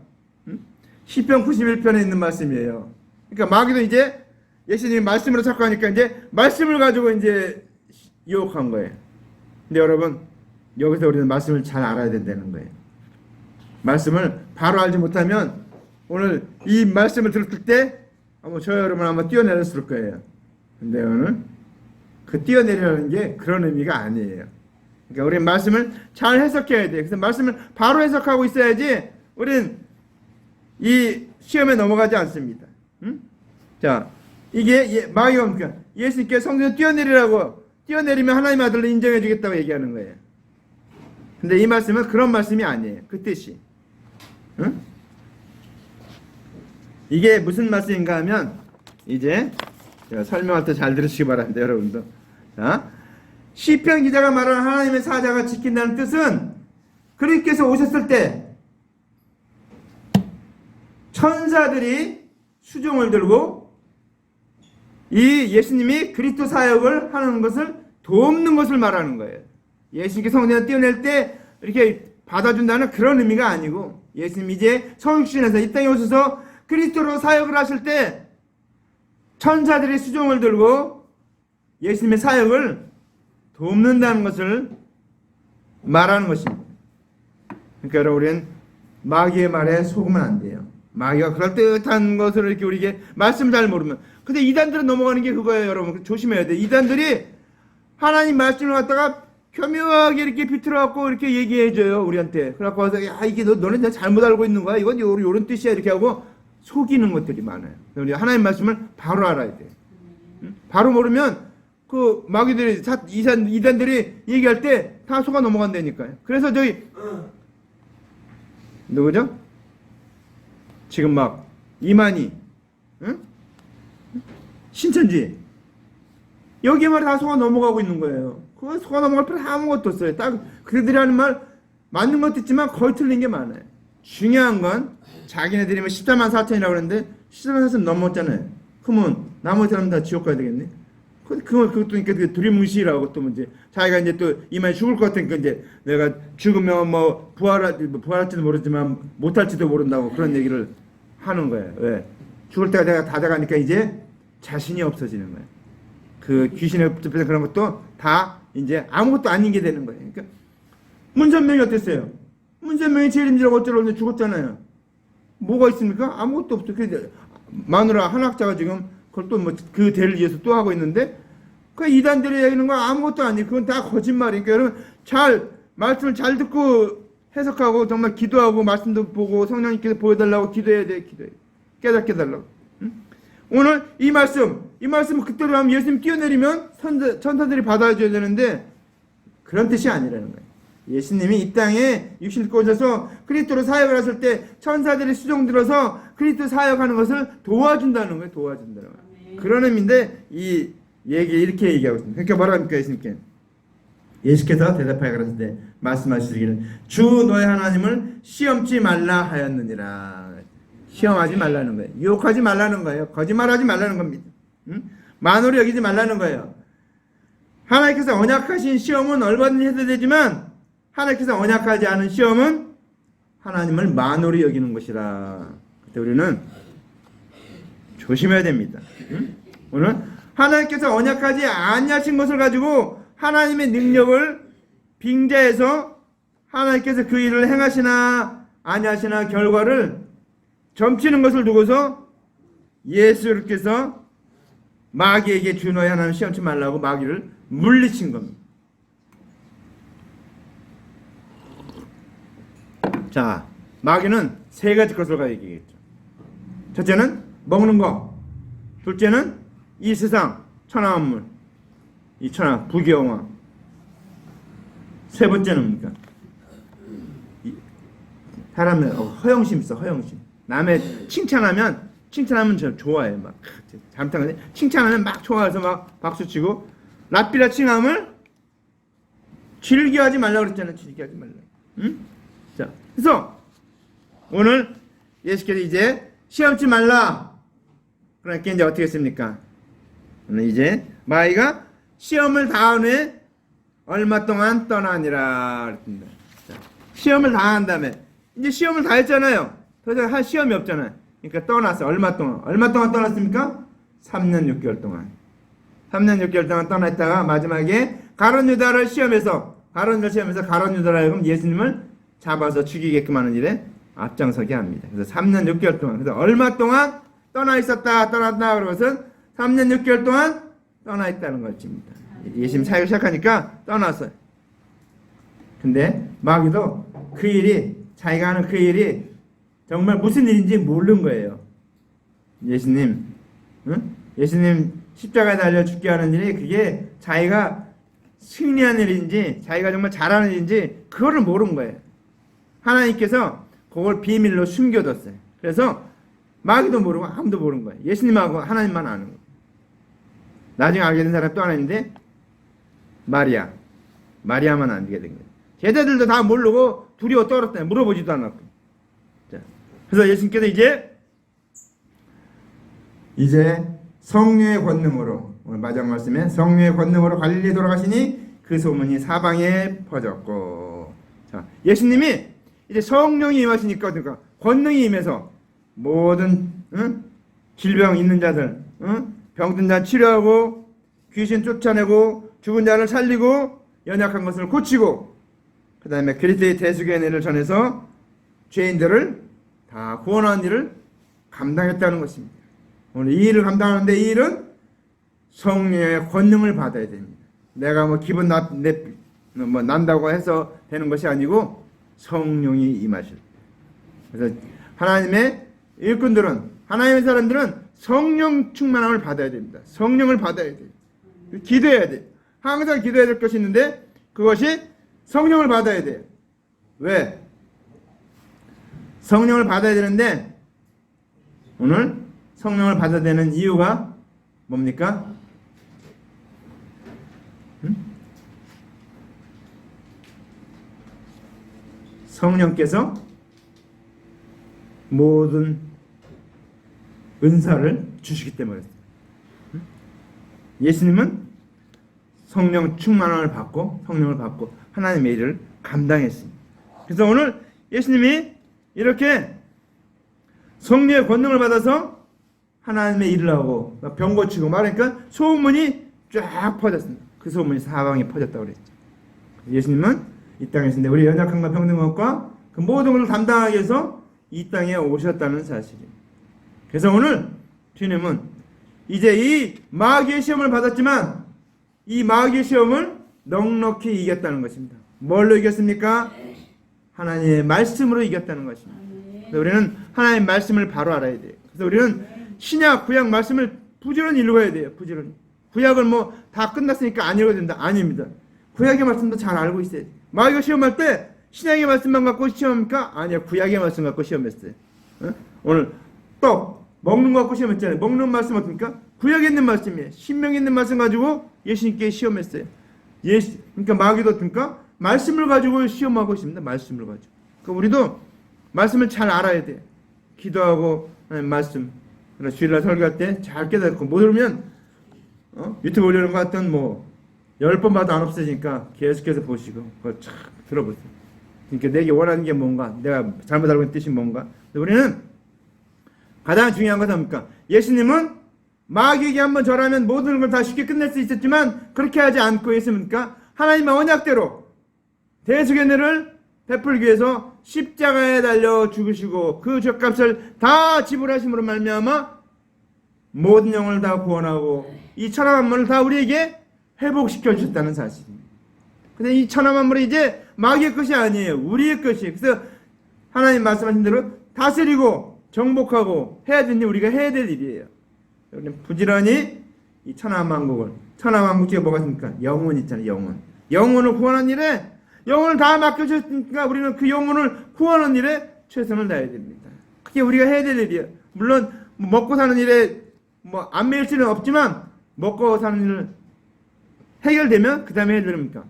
91편에 있는 말씀이에요. 그러니까 마귀도 이제 예수님이 말씀으로 자꾸 하니까 이제 말씀을 가지고 이제 유혹한 거예요. 근데 여러분, 여기서 우리는 말씀을 잘 알아야 된다는 거예요. 말씀을 바로 알지 못하면 오늘 이 말씀을 들었을 때 아마 저 여러분 아마 뛰어내렸을 거예요. 근데 오늘 그 뛰어내리라는 게 그런 의미가 아니에요. 그러니까 우리는 말씀을 잘 해석해야 돼요. 그래서 말씀을 바로 해석하고 있어야지 우리는 이 시험에 넘어가지 않습니다. 응? 자, 이게 마귀가 뭡니까? 예수님께 성전에 뛰어내리라고, 뛰어내리면 하나님의 아들로 인정해 주겠다고 얘기하는 거예요. 근데 이 말씀은 그런 말씀이 아니에요. 그 뜻이. 응? 이게 무슨 말씀인가 하면 이제 제가 설명할 때 잘 들으시기 바랍니다. 여러분도. 자, 시편 기자가 말하는 하나님의 사자가 지킨다는 뜻은 그리스도께서 오셨을 때 천사들이 수종을 들고 이 예수님이 그리스도 사역을 하는 것을 돕는 것을 말하는 거예요. 예수님께 성전에 뛰어낼 때 이렇게 받아준다는 그런 의미가 아니고, 예수님이 이제 성육신에서 이 땅에 오셔서 그리스도로 사역을 하실 때 천사들이 수종을 들고 예수님의 사역을 돕는다는 것을 말하는 것입니다. 그러니까 여러분, 우리는 마귀의 말에 속으면 안 돼요. 마귀가 그럴듯한 것을 이렇게 우리에게 말씀 잘 모르면. 근데 이단들은 넘어가는 게 그거예요, 여러분. 조심해야 돼. 이단들이 하나님 말씀을 갖다가 교묘하게 이렇게 비틀어갖고 이렇게 얘기해줘요, 우리한테. 그래갖고 와서, 야, 이게 너네 잘못 알고 있는 거야. 이건 요런 뜻이야. 이렇게 하고 속이는 것들이 많아요. 우리 하나님 말씀을 바로 알아야 돼. 바로 모르면 그 마귀들이, 이단들이 얘기할 때 다 속아 넘어간다니까요. 그래서 저희, 누구죠? 지금 막 이만희, 응? 신천지, 여기 말이 다 속아 넘어가고 있는 거예요. 그거 속아 넘어갈 필요 아무것도 없어요. 딱 그들이 하는 말 맞는 것도 있지만 거의 틀린 게 많아요. 중요한 건 자기네들이 14만 4천이라고 그러는데 14만 4천 넘었잖아요. 그러면 나머지 사람 다 지옥 가야 되겠네. 그것도 그러니까 두리뭉실하고 또 이제 자기가 이제 또 이만희 죽을 것 같으니까 이제 내가 죽으면 뭐 부활할지도 모르지만 못할지도 모른다고 그런 얘기를 하는 거예요. 왜? 죽을 때가 내가 다 돼가니까 이제 자신이 없어지는 거예요. 그 귀신에 붙잡혀서 그런 것도 다 이제 아무것도 아닌 게 되는 거예요. 그러니까 문선명이 어땠어요? 문선명이 재림지라고 어쩌라고 죽었잖아요. 뭐가 있습니까? 아무것도 없어. 그 마누라 한학자가 지금 그걸 또 뭐 그 대를 위해서 또 하고 있는데, 그 이단들이 얘기하는 건 아무것도 아니에요. 그건 다 거짓말이니까 여러분 말씀을 잘 듣고 해석하고 정말 기도하고 말씀도 보고 성령님께서 보여달라고 기도해야 돼. 깨닫게 해달라고. 응? 오늘 이 말씀을 그대로 하면 예수님 뛰어내리면 천사들이 받아줘야 되는데 그런 뜻이 아니라는 거예요. 예수님이 이 땅에 육신 입고 오셔서 그리스도로 사역을 하실 때 천사들이 수종 들어서 그리스도 사역하는 것을 도와준다는 거예요. 도와준다는 거예요. 그런 의미인데 이 얘기 이렇게 얘기하고 있습니다. 그러니까 뭐랍니까, 예수님께? 예수께서 대답하여 가라사대 말씀하시기를 주 너의 하나님을 시험치 말라 하였느니라. 시험하지 말라는 거예요. 유혹하지 말라는 거예요. 거짓말하지 말라는 겁니다. 만으로 여기지 말라는 거예요. 하나님께서 언약하신 시험은 얼마든지 해도 되지만 하나님께서 언약하지 않은 시험은 하나님을 만으로 여기는 것이라. 그때 우리는 조심해야 됩니다. 오늘 하나님께서 언약하지 아니하신 것을 가지고 하나님의 능력을 빙자해서 하나님께서 그 일을 행하시나 아니하시나 결과를 점치는 것을 두고서 예수께서 마귀에게 주 너의 하나님 시험치 말라고 마귀를 물리친 겁니다. 자, 마귀는 세 가지 것을 가지고 얘기했죠. 첫째는 먹는 거, 둘째는 이 세상 천하만물, 이 천하 부귀영화, 세 번째는 뭡니까? 사람의 허영심 있어. 허영심. 남의 칭찬하면 저 좋아해. 막 잘못한 칭찬하면 막 좋아해서 막 박수치고 랍비라 칭함을 즐겨하지 말라고 그랬잖아요. 즐겨하지 말라. 응? 자, 그래서 오늘 예수께서 이제 시험치 말라. 그러니까 이제 어떻게 했습니까? 오늘 이제 마귀가 시험을 다한 후에 얼마 동안 떠나니라 그랬습니다. 자, 시험을 다한 다음에 이제 시험을 다 했잖아요. 더 이상 할 시험이 없잖아요. 그러니까 떠났어요. 얼마 동안 떠났습니까? 3년 6개월 동안. 3년 6개월 동안 떠났다가 마지막에 가룟 유다를 시험해서 가룟 유다라 하여금 예수님을 잡아서 죽이게끔 하는 일에 앞장서게 합니다. 그래서 3년 6개월 동안. 그래서 얼마 동안 떠나 있었다, 떠났다, 그러고서 3년 6개월 동안 떠나 있다는 것입니다. 예수님 사역을 시작하니까 떠났어요. 근데 마귀도 그 일이, 자기가 하는 그 일이 정말 무슨 일인지 모르는 거예요. 예수님, 응? 예수님 십자가에 달려 죽게 하는 일이 그게 자기가 승리한 일인지, 자기가 정말 잘하는 일인지, 그거를 모르는 거예요. 하나님께서 그걸 비밀로 숨겨뒀어요. 그래서 마귀도 모르고 아무도 모르는 거예요. 예수님하고 하나님만 아는 거예요. 나중에 알게 된 사람 또 하나 있는데 마리아만 알게 된 거예요. 제자들도 다 모르고 두려워 떨었다. 물어보지도 않았고. 자, 그래서 예수님께서 이제 성령의 권능으로, 오늘 마지막 말씀에 성령의 권능으로 갈릴리 돌아가시니 그 소문이 사방에 퍼졌고. 자, 예수님이 이제 성령이 임하시니까 그러니까 권능이 임해서 모든 질병 있는 자들, 병든 자 치료하고 귀신 쫓아내고 죽은 자를 살리고 연약한 것을 고치고 그 다음에 그리스도의 대속의 은혜를 전해서 죄인들을 다 구원하는 일을 감당했다는 것입니다. 오늘 이 일을 감당하는데 이 일은 성령의 권능을 받아야 됩니다. 내가 뭐 기분 난다고 해서 되는 것이 아니고 성령이 임하실. 그래서 하나님의 일꾼들은, 하나님의 사람들은 성령 충만함을 받아야 됩니다. 성령을 받아야 돼요. 기도해야 돼요. 항상 기도해야 될 것이 있는데 그것이 성령을 받아야 돼요. 왜? 성령을 받아야 되는데 오늘 성령을 받아야 되는 이유가 뭡니까? 성령께서 모든 은사를 주시기 때문에 예수님은 성령 충만함을 받고 성령을 받고 하나님의 일을 감당했습니다. 그래서 오늘 예수님이 이렇게 성령의 권능을 받아서 하나님의 일을 하고 병 고치고 말하니까 소문이 쫙 퍼졌습니다. 그 소문이 사방에 퍼졌다고 그랬죠. 예수님은 이 땅에 있는데 우리 연약함과 병든 것과 그 모든 것을 담당하기 위해서 이 땅에 오셨다는 사실입니다. 그래서 오늘 주님은 이제 이 마귀의 시험을 받았지만 이 마귀의 시험을 넉넉히 이겼다는 것입니다. 뭘로 이겼습니까? 하나님의 말씀으로 이겼다는 것입니다. 그래서 우리는 하나님의 말씀을 바로 알아야 돼요. 그래서 우리는 신약, 구약 말씀을 부지런히 읽어야 돼요. 부지런히. 구약을 뭐 다 끝났으니까 안 읽어야 된다. 아닙니다. 구약의 말씀도 잘 알고 있어야 돼요. 마귀가 시험할 때 신약의 말씀만 갖고 시험합니까? 아니요. 구약의 말씀 갖고 시험했어요. 오늘 떡 먹는 거 갖고 시험했잖아요. 먹는 말씀 어떻습니까? 구약에 있는 말씀이에요. 신명에 있는 말씀 가지고 예수님께 시험했어요. 그러니까 마귀도 어떻습니까? 말씀을 가지고 시험하고 있습니다. 말씀을 가지고. 그러니까 우리도 말씀을 잘 알아야 돼. 기도하고 말씀. 주일날 설교할 때 잘 깨닫고 못 들으면 유튜브 올리는 것 같던 10번 봐도 안 없어지니까 계속해서 보시고 그걸 쫙 들어보세요. 그러니까 내게 원하는 게 뭔가, 내가 잘못 알고 있는 뜻이 뭔가. 우리는 가장 중요한 것은 뭡니까? 예수님은 마귀에게 한번 절하면 모든 걸 다 쉽게 끝낼 수 있었지만 그렇게 하지 않고 있습니까? 하나님의 언약대로 대속의 은혜를 베풀기 위해서 십자가에 달려 죽으시고 그 죗값을 다 지불하심으로 말미암아 모든 영혼을 다 구원하고 이 천하 만물을 다 우리에게 회복시켜 주셨다는 사실입니다. 근데 이 천하 만물이 이제 마귀의 것이 아니에요. 우리의 것이에요. 그래서 하나님 말씀하신 대로 다스리고 정복하고 해야 되는 일, 우리가 해야 될 일이에요. 우리는 부지런히 이 천하 만국을, 천하 만국 중에 뭐가 있습니까? 영혼 있잖아요. 영혼을 구원하는 일에, 영혼을 다 맡겨주셨으니까 우리는 그 영혼을 구원하는 일에 최선을 다해야 됩니다. 그게 우리가 해야 될 일이에요. 물론 먹고 사는 일에 안 매일 수는 없지만 먹고 사는 일 해결되면 그 다음에 해야 됩니까?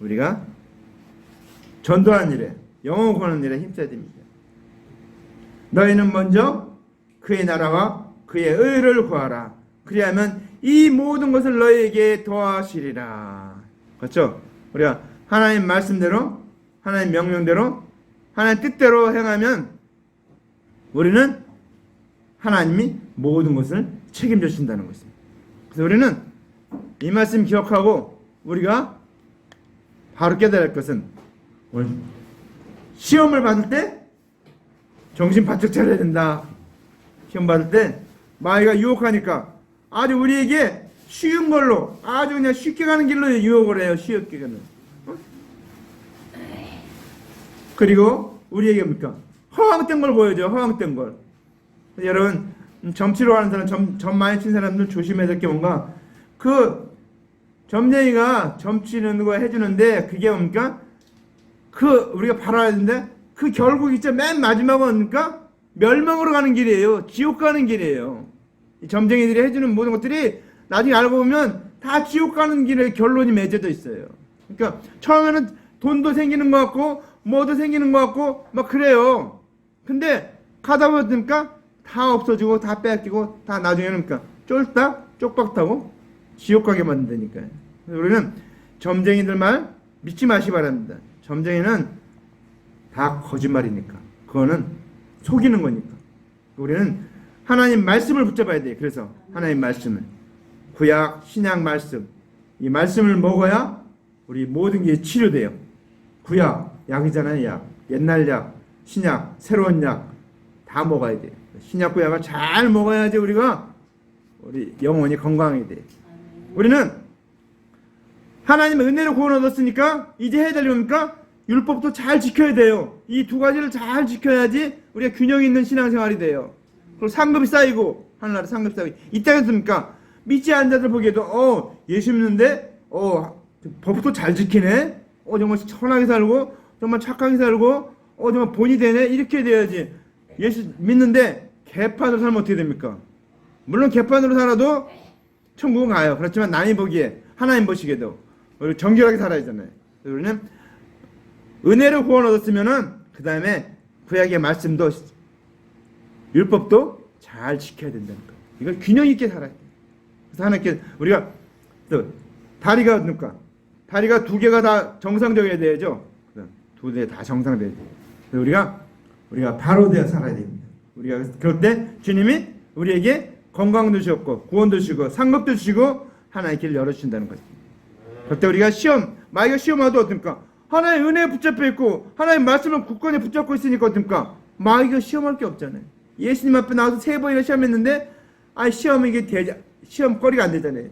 우리가 전도하는 일에, 영혼 구하는 일에 힘써야 됩니다. 너희는 먼저 그의 나라와 그의 의를 구하라. 그리하면 이 모든 것을 너희에게 더하시리라. 그렇죠? 우리가 하나님 말씀대로, 하나님 명령대로, 하나님 뜻대로 행하면 우리는 하나님이 모든 것을 책임져 주신다는 것입니다. 그래서 우리는 이 말씀 기억하고 우리가 바로 깨달아야 할 것은 시험을 받을 때 정신 바짝 차려야 된다. 시험 받을 때 마귀가 유혹하니까 아주 우리에게 쉬운 걸로, 아주 그냥 쉽게 가는 길로 유혹을 해요. 쉽게 가는. 그리고 우리에게 뭡니까? 허황된 걸 보여줘요. 허황된 걸. 여러분, 점치러 하는 사람, 점 많이 친 사람들 조심해야 될 게 뭔가, 그 점쟁이가 점치는 거 해주는데 그게 뭡니까? 우리가 바라야 되는데 그 결국 진짜 맨 마지막은 뭡니까? 멸망으로 가는 길이에요. 지옥 가는 길이에요. 이 점쟁이들이 해주는 모든 것들이 나중에 알고 보면 다 지옥 가는 길에 결론이 맺어져 있어요. 그러니까 처음에는 돈도 생기는 것 같고 뭐도 생기는 것 같고 막 그래요. 근데 가다 보니까 다 없어지고 다 뺏기고 다 나중에는 그러니까 쫄딱 쪽박타고 지옥 가게 만든다니까요. 우리는 점쟁이들 말 믿지 마시 바랍니다. 점쟁이는 다 거짓말이니까. 그거는 속이는 거니까. 우리는 하나님 말씀을 붙잡아야 돼요. 그래서 하나님 말씀을, 구약, 신약 말씀, 이 말씀을 먹어야 우리 모든 게 치료돼요. 구약, 약이잖아요. 약. 옛날 약, 신약, 새로운 약 다 먹어야 돼요. 신약, 구약을 잘 먹어야지 우리가 우리 영혼이 건강하게 돼요. 우리는 하나님의 은혜로 구원 얻었으니까 이제 해야 될 겁니까? 율법도 잘 지켜야 돼요. 이 두 가지를 잘 지켜야지 우리가 균형 있는 신앙생활이 돼요. 그리고 상급이 쌓이고, 하늘나라 상급이 쌓이고. 이때였습니까? 믿지 않는 자들 보기에도 예수 믿는데 법도 잘 지키네. 정말 선하게 살고 정말 착하게 살고 정말 본이 되네. 이렇게 돼야지. 예수 믿는데 개판으로 살면 어떻게 됩니까? 물론 개판으로 살아도 천국은 가요. 그렇지만 남이 보기에, 하나님 보시기에도 정결하게 살아야 하잖아요. 우리는 은혜로 구원 얻었으면은 그 다음에 구약의 말씀도 율법도 잘 지켜야 된다는 거예요. 이걸 균형 있게 살아야 돼요. 그래서 하나님께 우리가 또 다리가 뭡니까? 다리가 두 개가 다 정상적이어야 되죠. 두 개 다 정상돼야 돼요. 그래서 우리가 바로 되어 살아야 됩니다. 우리가 그럴 때 주님이 우리에게 건강도 주셨고 구원도 주시고 상급도 주시고 하나의 길을 열어주신다는 거죠. 그때 우리가 마귀가 시험하도 어떻습니까? 하나의 은혜에 붙잡혀 있고 하나의 말씀을 굳건히 붙잡고 있으니까 어떻습니까? 마귀가 시험할 게 없잖아요. 예수님 앞에 나와서 3번이나 시험했는데 시험이 이게 시험거리가 안 되잖아요.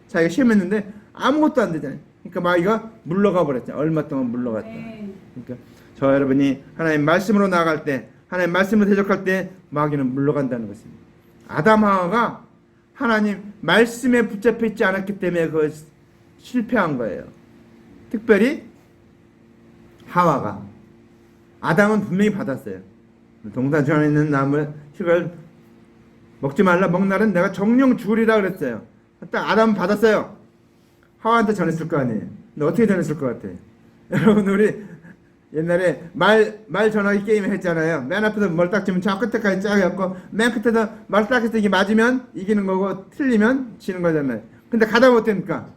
자기가 시험했는데 아무것도 안 되잖아요. 그러니까 마귀가 물러가 버렸잖아요. 얼마 동안 물러갔다. 그러니까 저 여러분이 하나님 말씀으로 나아갈 때, 하나님 말씀으로 대적할 때 마귀는 물러간다는 것입니다. 아담 하와가 하나님 말씀에 붙잡혀 있지 않았기 때문에 실패한 거예요. 특별히 하와가. 아담은 분명히 받았어요. 동산 중앙에 있는 나무 실을 먹지 말라. 먹는 날은 내가 정령 죽으리라 그랬어요. 딱 아담은 받았어요. 하와한테 전했을 거 아니에요. 근데 어떻게 전했을 것 같아? 여러분 우리 옛날에 말 전화기 게임 했잖아요. 맨 앞에서 뭘 딱 주면 저 끝에까지 쫙 해갖고 맨 끝에서 말 딱 해서 이게 맞으면 이기는 거고 틀리면 지는 거잖아요. 근데 가다 못하니까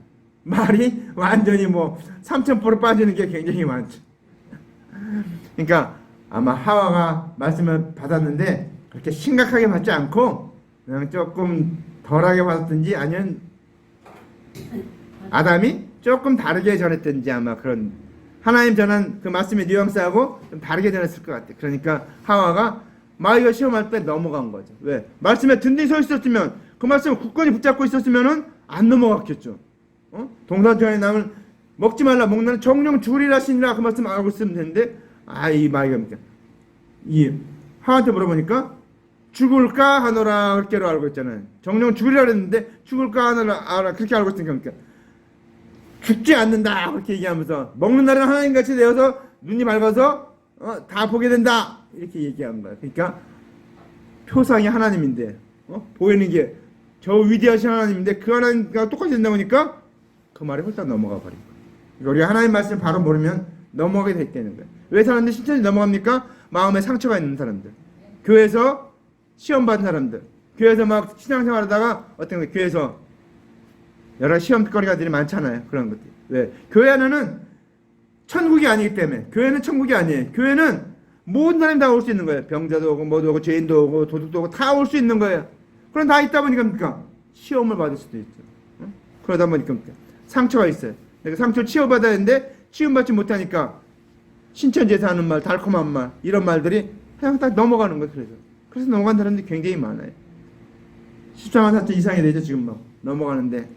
말이 완전히 뭐 3000% 빠지는 게 굉장히 많죠. 그러니까 아마 하와가 말씀을 받았는데 그렇게 심각하게 받지 않고 그냥 조금 덜하게 받았든지 아니면 아담이 조금 다르게 전했든지 아마 그런 하나님 전한 그 말씀의 뉘앙스하고 좀 다르게 전했을 것 같아. 그러니까 하와가 마귀가 시험할 때 넘어간 거죠. 왜? 말씀에 든든히 서 있었으면 그 말씀을 굳건히 붙잡고 있었으면은 안 넘어갔겠죠. 동산천의 나물 먹지 말라 먹는 정령 죽으리라 하시니라 그 말씀 알고 있으면 되는데 이 마귀가 뭡니까? 이 하와한테 물어보니까 죽을까 하노라 그렇게로 알고 있잖아요. 정령 죽으리라 그랬는데 죽을까 하노라 그렇게 알고 있으니까 그러니까 죽지 않는다 그렇게 얘기하면서 먹는 날은 하나님같이 되어서 눈이 밝아서 다 보게 된다 이렇게 얘기한 거야. 그러니까 표상이 하나님인데 보이는 게 저 위대하신 하나님인데 그 하나님과 똑같이 된다고 하니까 그 말이 홀딱 넘어가 버린 거야. 그러니까 우리가 하나님 말씀을 바로 모르면 넘어가게 됐다는 거야. 왜 사람들이 신천지 넘어갑니까? 마음에 상처가 있는 사람들, 교회에서 시험 받은 사람들, 교회에서 막 신앙생활하다가 어떤 거 교회에서 여러 시험거리가 많잖아요. 그런 것들. 왜? 교회 안에는 천국이 아니기 때문에. 교회는 천국이 아니에요. 교회는 모든 사람이 다 올 수 있는 거예요. 병자도 오고 뭐도 오고 죄인도 오고 도둑도 오고 다 올 수 있는 거예요. 그럼 다 있다 보니까 뭡니까? 시험을 받을 수도 있죠. 그러다 보니까 뭡니까? 상처가 있어요. 내가 상처를 치유받아야 되는데 치유받지 못하니까 신천지에서 하는 말, 달콤한 말 이런 말들이 그냥 딱 넘어가는 거예요. 그래서 넘어간 사람들이 굉장히 많아요. 14만 4천 이상이 되죠. 지금 막 넘어가는데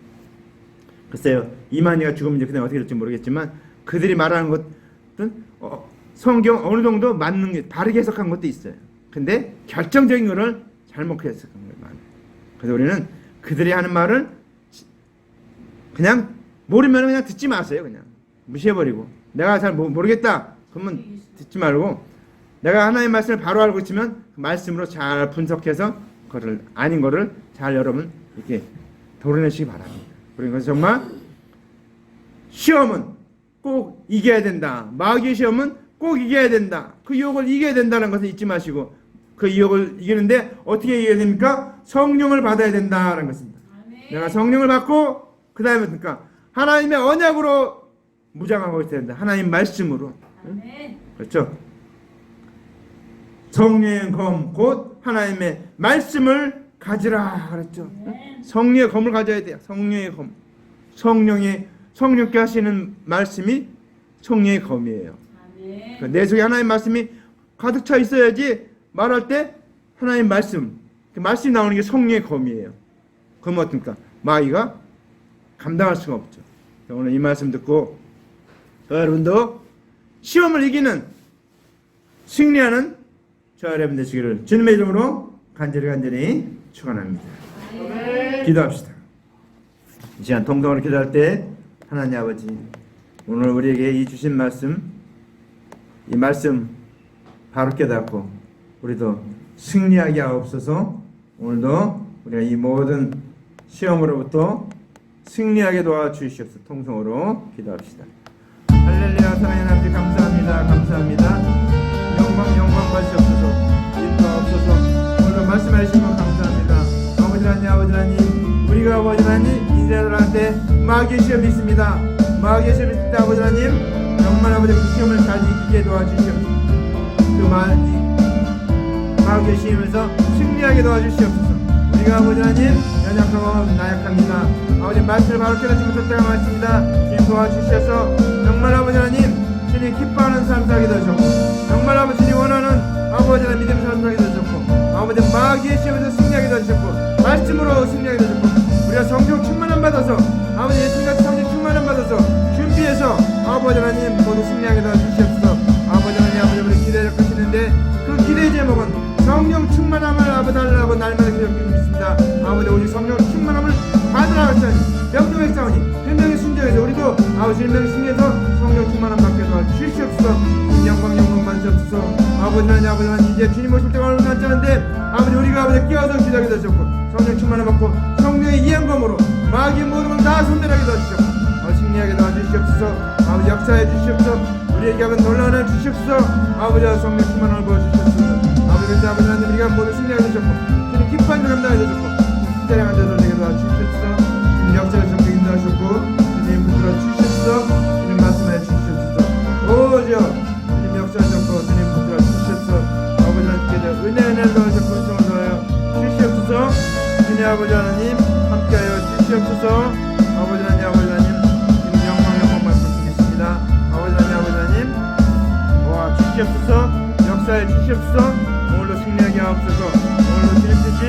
글쎄요. 이만희가 죽으면 이제 그냥 어떻게 될지 모르겠지만 그들이 말하는 것은 성경 어느 정도 맞는 게 다르게 해석한 것도 있어요. 근데 결정적인 거를 잘못 해석한 게 많아요. 그래서 우리는 그들이 하는 말을 그냥 모르면 그냥 듣지 마세요. 그냥 무시해버리고 내가 잘 모르겠다 그러면 듣지 말고 내가 하나님의 말씀을 바로 알고 있으면 그 말씀으로 잘 분석해서 그거를 아닌 거를 잘 여러분 이렇게 도려내시기 바랍니다. 그러니까 정말 시험은 꼭 이겨야 된다. 마귀의 시험은 꼭 이겨야 된다. 그 유혹을 이겨야 된다는 것을 잊지 마시고 그 유혹을 이기는데 어떻게 이겨야 됩니까? 성령을 받아야 된다는 것입니다. 아멘. 내가 성령을 받고 그 다음에 그러니까 하나님의 언약으로 무장하고 있어야 된다. 하나님 말씀으로. 아멘. 그렇죠? 성령의 검 곧 하나님의 말씀을 가지라 그랬죠. 네. 성령의 검을 가져야 돼요. 성령의 검. 성령께 하시는 말씀이 성령의 검이에요. 네. 내 속에 하나님 말씀이 가득 차 있어야지 말할 때 하나님 말씀, 그 말씀이 나오는 게 성령의 검이에요. 그럼 어떻습니까? 마귀가 감당할 수가 없죠. 오늘 이 말씀 듣고 여러분도 시험을 이기는 승리하는 저 여러분 되시기를 주님의 이름으로 간절히 축원합니다. 기도합시다. 이 시간 통성으로 기도할 때 하나님 아버지 오늘 우리에게 이 주신 말씀 이 말씀 바로 깨닫고 우리도 승리하게 하옵소서. 오늘도 우리가 이 모든 시험으로부터 승리하게 도와주시옵소서. 통성으로 기도합시다. 할렐루야. 사랑하는 아버지 감사합니다. 감사합니다. 영광 받으시옵소서. 인도하옵소서. 오늘도 말씀하시는 것 감사합니다. 아버지 하나님 아버지 하나님 우리가 아버지 하나님 인생들한테 마귀의 시험이 있습니다. 마귀의 시험이 있다 아버지 하나님 정말 아버지 그 시험을 잘 이기게 도와주시옵소서. 그 마귀의 시험에서 승리하게 도와주시옵소서. 우리가 아버지 하나님 연약하고 나약합니다. 아버지 말씀을 바로 깨닫지 못할 때가 많습니다. 주님 도와주셔서 정말 아버지 하나님 주님 기뻐하는 삶 살게 되셨고 정말 아버지 주님 원하는 아버지 하나님 믿음 삶 살게 되셨고 아버지 마귀의 시험에서 승리하게 되셨고 말씀으로 승리하게 되셨고 우리가 성령 충만함 받아서 아버지 예수님같이 성령 충만함 받아서 준비해서 아버지 하나님 모두 승리하게 도와주시옵소서. 아버지 하나님 아버지 우리 기대를 하시는데 그 기대의 제목은 성령 충만함을 아버지 달라고 날마다 기도하고 있습니다. 아버지 오직 성령 충만함을 받으라 하시니 명령의 싸우니 분명히 순종해서 우리도 아버지 분명히 승리해서 성령 충만함 받게 도와주시옵소서. 영광 받으시옵소서. 아버지 하나님 이제 주님 오실 때가 얼마 남지 않은데 아버지 우리가 아버지 끼어서 기도하게 되셨고 성령 충만함 받고 성령의 이행검으로 마귀의 모든 걸 다 손대하게 도와주시옵소서. 승리하게 도와주시옵소서. 아버지 역사해 주시옵소서. 우리에게 하는 놀라운 주시옵소서. 아버지와 성령 충만함을 부어주시옵소서. 아버지 아버지 우리가 모두 승리하게 되셨고 주님 기뻐한 줄 감당하게 되셨고 기다려간 자들 되게 도와주시옵소서. 주님 역사를 적극 인도하셨고 주님 붙들어 주시옵소서. 주님 말씀해 주시옵소서. 오죠 주님 역사를 적고 주님 붙들어 주시옵소서. 아버지 하나님께 은혜를 도와주시고 은총을 도하여 주시옵소서. 주님 아버지 하나님 함께하여 주시옵소서. 아버지 하나님 아버지 하나님 주님 영광 말씀드리겠습니다. 아버지 하나님 주시옵소서. 역사해 주시옵소서. 오늘도 승리하게 하옵소서. 오늘도 주님 뜻이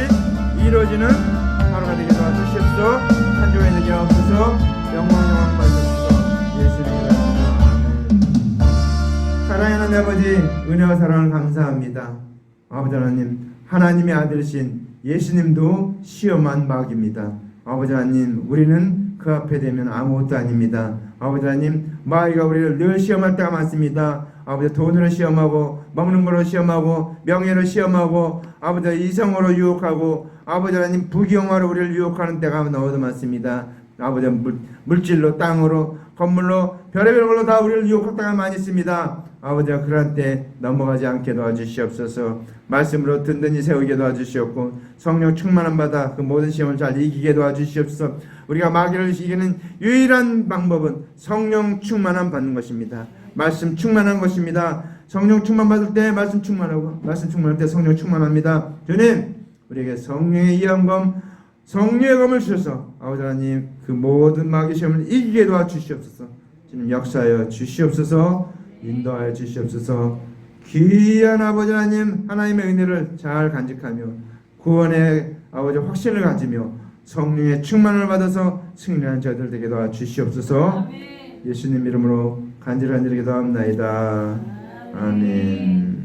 이루어지는 하루가 되게 도와주시옵소서. 한 주에 되게 하옵소서. 영광 받으옵소서. 예수님의 이름으로 아멘. 사랑하는 아버지 은혜와 사랑을 감사합니다. 아버지 하나님 하나님의 아들이신 예수님도 시험한 마귀입니다. 아버지 하나님 우리는 그 앞에 되면 아무것도 아닙니다. 아버지 하나님 마귀가 우리를 늘 시험할 때가 많습니다. 아버지 돈으로 시험하고 먹는 거로 시험하고 명예로 시험하고 아버지 이성으로 유혹하고 아버지 하나님 부귀영화로 우리를 유혹하는 때가 너무 많습니다. 아버지 물질로 땅으로 건물로 별의별 걸로 다 우리를 유혹할 때가 많이 있습니다. 아버지가 그런 때 넘어가지 않게 도와주시옵소서. 말씀으로 든든히 세우게 도와주시옵고 성령 충만함 받아 그 모든 시험을 잘 이기게 도와주시옵소서. 우리가 마귀를 이기는 유일한 방법은 성령 충만함 받는 것입니다. 말씀 충만한 것입니다. 성령 충만 받을 때 말씀 충만하고 말씀 충만할 때 성령 충만합니다. 주님 우리에게 성령의 이함검 성령의 검을 주셔서 아버지 하나님 그 모든 마귀 시험을 이기게 도와주시옵소서. 주님 역사하여 주시옵소서. 인도하여 주시옵소서. 귀한 아버지 하나님 하나님의 은혜를 잘 간직하며 구원의 아버지 확신을 가지며 성령의 충만을 받아서 승리하는 저희들 되게 도와주시옵소서. 예수님 이름으로 간절히 기도합나이다. 아멘.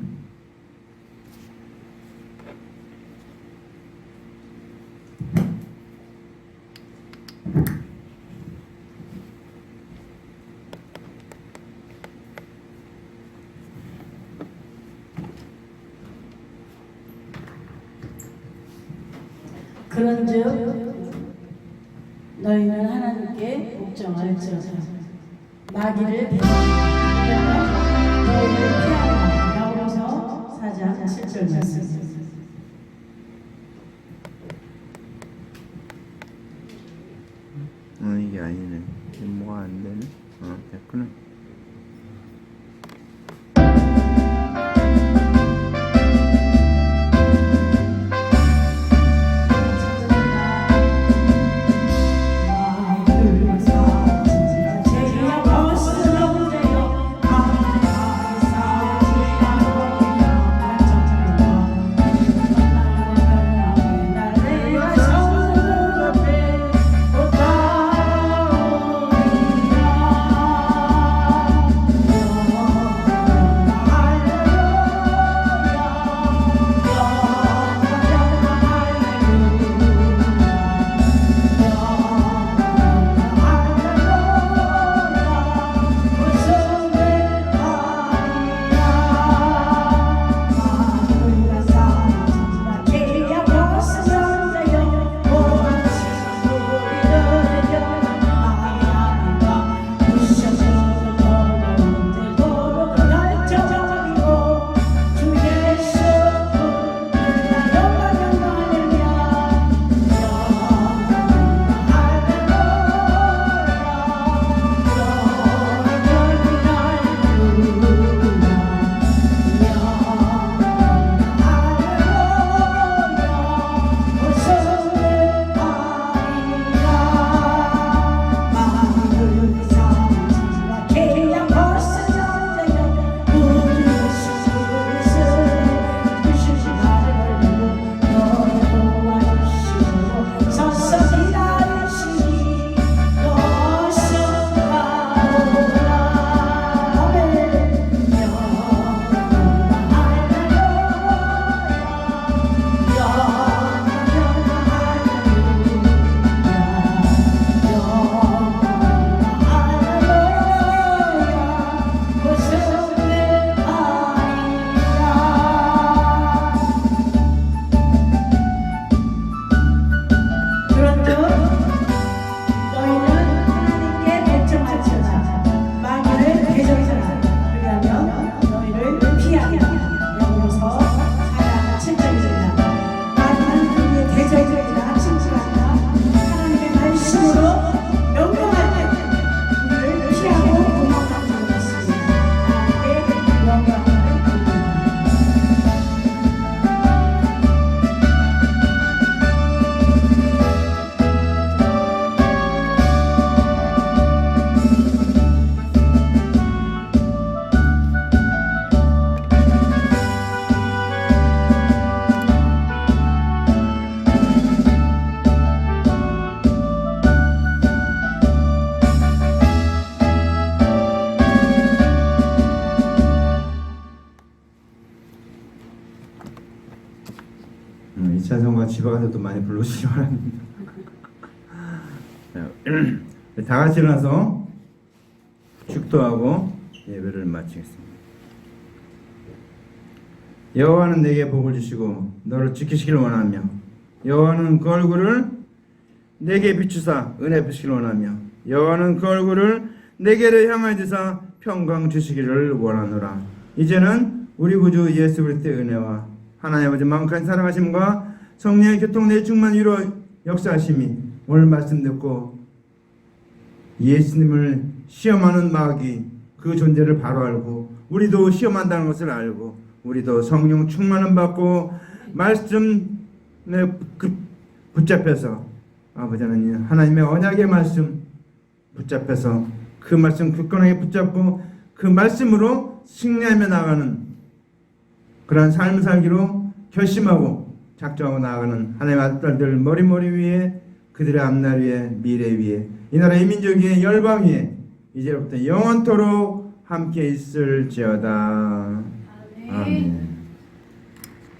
그런즉 너희는 하나님께 복종할지어다. 마귀를 배반하며 너희를 피하라. 야고보서 4장 7절 말씀. 이게 아니네. 이게 뭐가 안 되네. 됐구나. 집에 가서 또 많이 불러주시기 바랍니다. 다 같이 일어나서 축도하고 예배를 마치겠습니다. 여호와는 내게 복을 주시고 너를 지키시기를 원하며 여호와는 그 얼굴을 내게 비추사 은혜 베푸시기를 원하며 여호와는 그 얼굴을 내게를 향하여 드사 평강 주시기를 원하노라. 이제는 우리 구주 예수 그리스도의 은혜와 하나님 아버지 만큼 사랑하심과 성령의 교통내 충만 위로 역사하심이 오늘 말씀 듣고 예수님을 시험하는 마귀 그 존재를 바로 알고 우리도 시험한다는 것을 알고 우리도 성령 충만을 받고 말씀에 붙잡혀서 아버지 하나님 하나님의 언약의 말씀 붙잡혀서 그 말씀 굳건하게 붙잡고 그 말씀으로 승리하며 나가는 그러한 삶을 살기로 결심하고 작정하고 나아가는 하나님의 아들들 머리 위에 그들의 앞날 위에 미래 위에 이 나라 이 민족 위에 열방 위에 이제부터 영원토록 함께 있을지어다. 아멘.